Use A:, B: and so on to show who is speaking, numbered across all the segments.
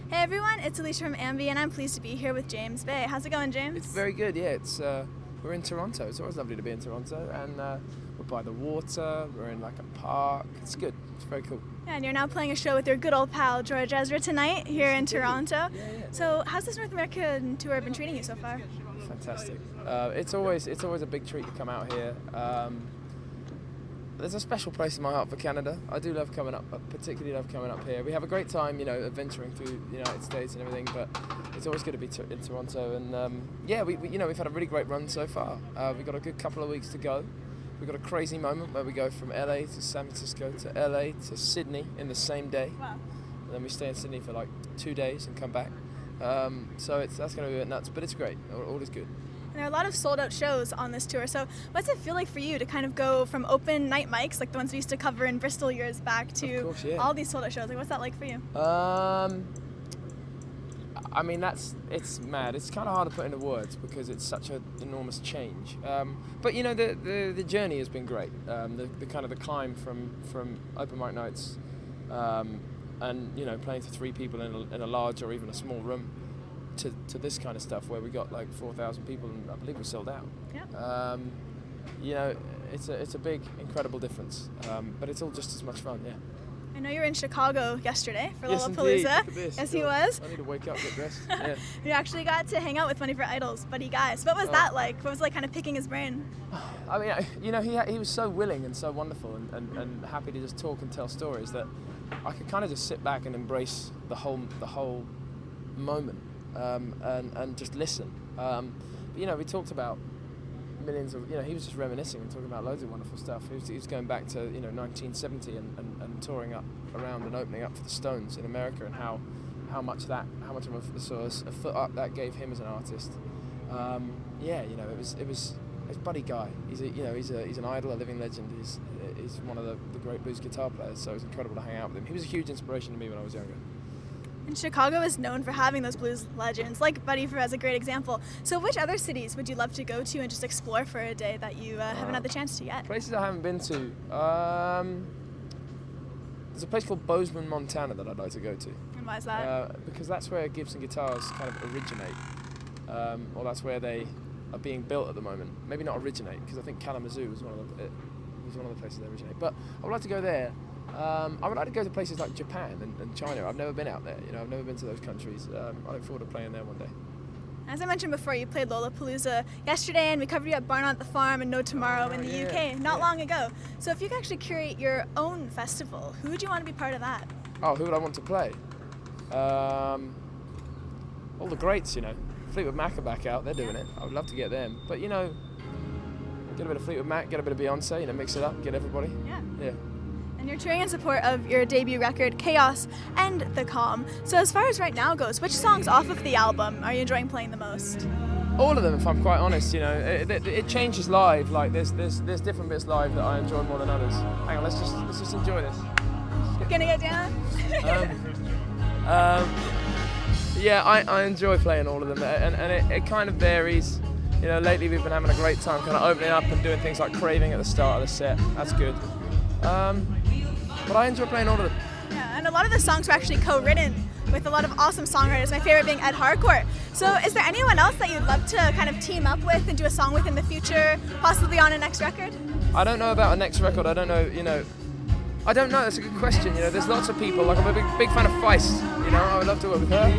A: Hey everyone, it's Alicia from AMBY and I'm pleased to be here with James Bay. How's it going, James?
B: It's very good, yeah. We're in Toronto. It's always lovely to be in Toronto, and we're by the water. We're in like a park. It's good. It's very cool.
A: Yeah, and you're now playing a show with your good old pal George Ezra tonight here in Toronto.
B: Yeah.
A: So how's this North American tour been treating you so far?
B: Fantastic. It's always a big treat to come out here. There's a special place in my heart for Canada. I do love coming up, I particularly love coming up here. We have a great time, adventuring through the United States and everything, but it's always good to be in Toronto. And we've had a really great run so far. We've got a good couple of weeks to go. We've got a crazy moment where we go from LA to San Francisco to LA to Sydney in the same day.
A: Wow.
B: And then we stay in Sydney for like 2 days and come back. So that's going to be a bit nuts, but it's great. All is good.
A: And there are a lot of sold-out shows on this tour, so what's it feel like for you to kind of go from open night mics, like the ones we used to cover in Bristol years back, to all these sold-out shows? Like, what's that like for you?
B: I mean, it's mad. It's kind of hard to put into words because it's such an enormous change. But the journey has been great. The kind of the climb from open mic nights, and playing to 3 people in a large or even a small room, to this kind of stuff where we got like 4,000 people and I believe we're sold out.
A: Yeah.
B: It's a big, incredible difference, but it's all just as much fun. Yeah.
A: I know you were in Chicago yesterday for
B: Yes,
A: Lollapalooza.
B: indeed. Look at this.
A: Yes, he was.
B: I need to wake up, get dressed. Yeah.
A: You actually got to hang out with one of your idols, Buddy Guy. So what was that like? What was it like kind of picking his brain?
B: I mean, he was so willing and so wonderful and happy to just talk and tell stories that I could kind of just sit back and embrace the whole moment. And just listen. We talked about millions of, he was just reminiscing and talking about loads of wonderful stuff. He was going back to, 1970 and touring up around and opening up for the Stones in America, and how much of a foot up that gave him as an artist. It's Buddy Guy. He's an idol, a living legend. He's one of the great blues guitar players, so it was incredible to hang out with him. He was a huge inspiration to me when I was younger.
A: And Chicago is known for having those blues legends, like Buddy as a great example. So which other cities would you love to go to and just explore for a day that you haven't had the chance to yet?
B: Places I haven't been to. There's a place called Bozeman, Montana that I'd like to go to.
A: And why is that?
B: Because that's where Gibson guitars kind of originate, or that's where they are being built at the moment. Maybe not originate, because I think Kalamazoo was one of the places they originate. But I would like to go there. I would like to go to places like Japan and China. I've never been out there. I've never been to those countries. I look forward to playing there one day.
A: As I mentioned before, you played Lollapalooza yesterday, and we covered you at Barn at the Farm and No Tomorrow in the UK not long ago. So if you could actually curate your own festival, who would you want to be part of that?
B: Oh, who would I want to play? All the greats, Fleetwood Mac are back out. They're doing it. I would love to get them. But, get a bit of Fleetwood Mac, get a bit of Beyonce, mix it up, get everybody. Yeah.
A: And you're touring in support of your debut record, Chaos and The Calm. So as far as right now goes, which songs off of the album are you enjoying playing the most?
B: All of them, if I'm quite honest. It changes live. Like there's different bits live that I enjoy more than others. Hang on, let's just enjoy this.
A: Gonna get down?
B: I enjoy playing all of them, and it kind of varies. Lately we've been having a great time kind of opening up and doing things like Craving at the start of the set. That's good. But I enjoy playing all of them.
A: Yeah, and a lot of the songs were actually co-written with a lot of awesome songwriters, my favorite being Ed Harcourt. So is there anyone else that you'd love to kind of team up with and do a song with in the future, possibly on a next record?
B: I don't know about a next record. I don't know, I don't know, that's a good question. There's lots of people, like I'm a big fan of Feist, I would love to work with her.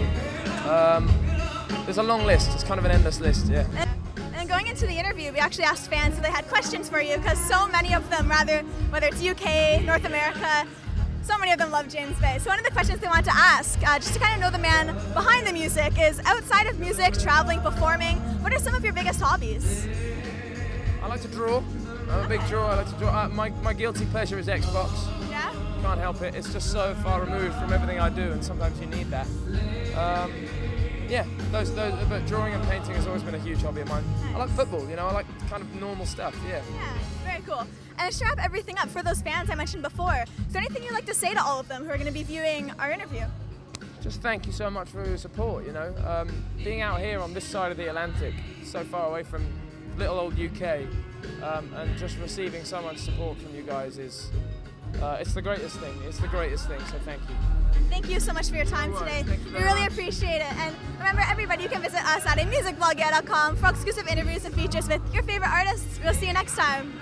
B: There's a long list, it's kind of an endless list, yeah.
A: And going into the interview, we actually asked fans if they had questions for you, because so many of them, whether it's UK, North America, so many of them love James Bay. So one of the questions they wanted to ask, just to kind of know the man behind the music, is outside of music, traveling, performing, what are some of your biggest hobbies?
B: I like to draw. I'm a big drawer. I like to draw. My guilty pleasure is Xbox.
A: Yeah?
B: Can't help it. It's just so far removed from everything I do, and sometimes you need that. But drawing and painting has always been a huge hobby of mine. I like football, I like kind of normal stuff, yeah.
A: Yeah, very cool. And to wrap everything up, for those fans I mentioned before, is there anything you'd like to say to all of them who are going to be viewing our interview?
B: Just thank you so much for your support, Being out here on this side of the Atlantic, so far away from little old UK, and just receiving so much support from you guys is It's the greatest thing. It's the greatest thing. So thank you.
A: Thank you so much for your time today.
B: Thank you
A: We
B: very
A: really
B: much.
A: appreciate it. And remember, everybody, you can visit us at amusicblogger.com for exclusive interviews and features with your favorite artists. We'll see you next time.